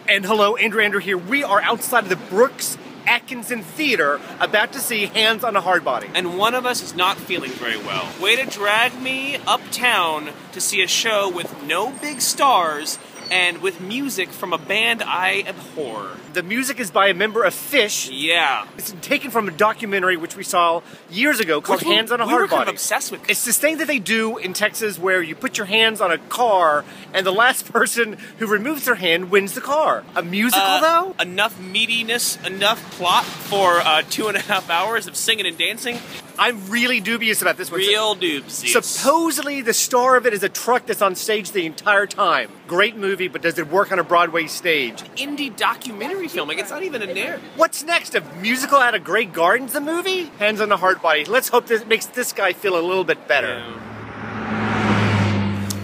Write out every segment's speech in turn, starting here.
And hello, Andrew here. We are outside of the Brooks Atkinson Theater, about to see Hands on a Hardbody. And one of us is not feeling very well. Way to drag me uptown to see a show with no big stars and with music from a band I abhor. The music is by a member of Fish. Yeah. It's taken from a documentary which we saw years ago called Hands on a Hardbody. We were kind of obsessed with it. It's this thing that they do in Texas where you put your hands on a car and the last person who removes their hand wins the car. A musical though? Enough meatiness, enough plot for 2.5 hours of singing and dancing. I'm really dubious about this one. Real dubious. Supposedly the star of it is a truck that's on stage the entire time. Great movie, but does it work on a Broadway stage? Indie documentary film, like it's not even in there. What's next? A musical out of Grey Gardens, the movie? Hands on a Hardbody. Let's hope this makes this guy feel a little bit better. Yeah.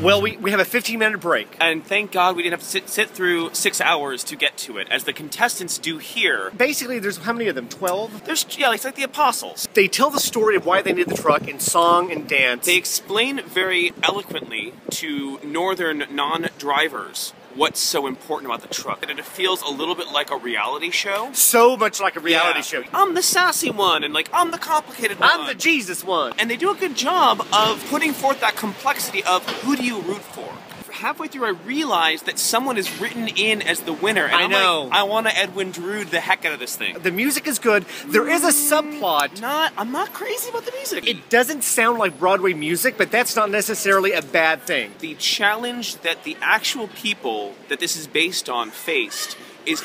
Well, we have a 15-minute break. And thank God we didn't have to sit through 6 hours to get to it, as the contestants do here. Basically, there's how many of them? 12? Yeah, it's like the Apostles. They tell the story of why they need the truck in song and dance. They explain very eloquently to northern non-drivers what's so important about the truck. And it feels a little bit like a reality show. So much like a reality show. I'm the sassy one, and like, I'm the complicated one. I'm the Jesus one. And they do a good job of putting forth that complexity of who do you root for. Halfway through, I realized that someone is written in as the winner. And I'm know. Like, I want to Edwin Drood the heck out of this thing. The music is good. There is a subplot. I'm not crazy about the music. It doesn't sound like Broadway music, but that's not necessarily a bad thing. The challenge that the actual people that this is based on faced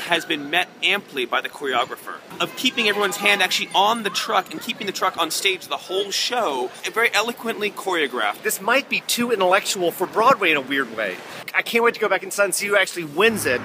has been met amply by the choreographer. Of keeping everyone's hand actually on the truck and keeping the truck on stage the whole show, very eloquently choreographed. This might be too intellectual for Broadway in a weird way. I can't wait to go back inside and see who actually wins it.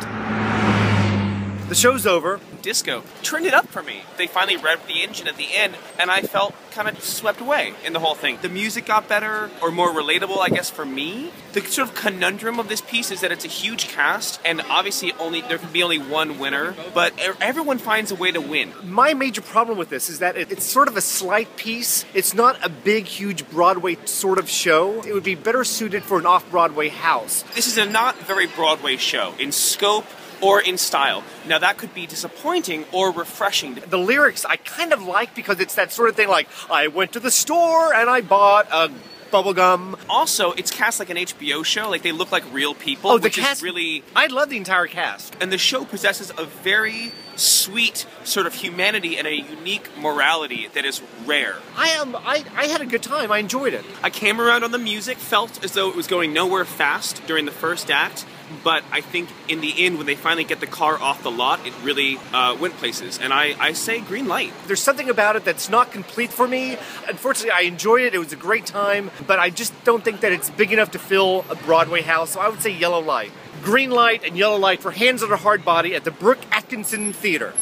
The show's over. Disco turned it up for me. They finally revved the engine at the end, and I felt kind of swept away in the whole thing. The music got better, or more relatable, I guess, for me. The sort of conundrum of this piece is that it's a huge cast, and obviously there can be only one winner, but everyone finds a way to win. My major problem with this is that it's sort of a slight piece. It's not a big, huge Broadway sort of show. It would be better suited for an off-Broadway house. This is a not very Broadway show in scope or in style. Now that could be disappointing or refreshing. The lyrics I kind of like because it's that sort of thing like, I went to the store and I bought a bubblegum. Also, it's cast like an HBO show, like they look like real people, which is really... I love the entire cast. And the show possesses a very sweet sort of humanity and a unique morality that is rare. I had a good time, I enjoyed it. I came around on the music, felt as though it was going nowhere fast during the first act, but I think in the end, when they finally get the car off the lot, it really went places. And I say green light. There's something about it that's not complete for me. Unfortunately, I enjoyed it. It was a great time. But I just don't think that it's big enough to fill a Broadway house. So I would say yellow light. Green light and yellow light for Hands on a Hardbody at the Brooks Atkinson Theater.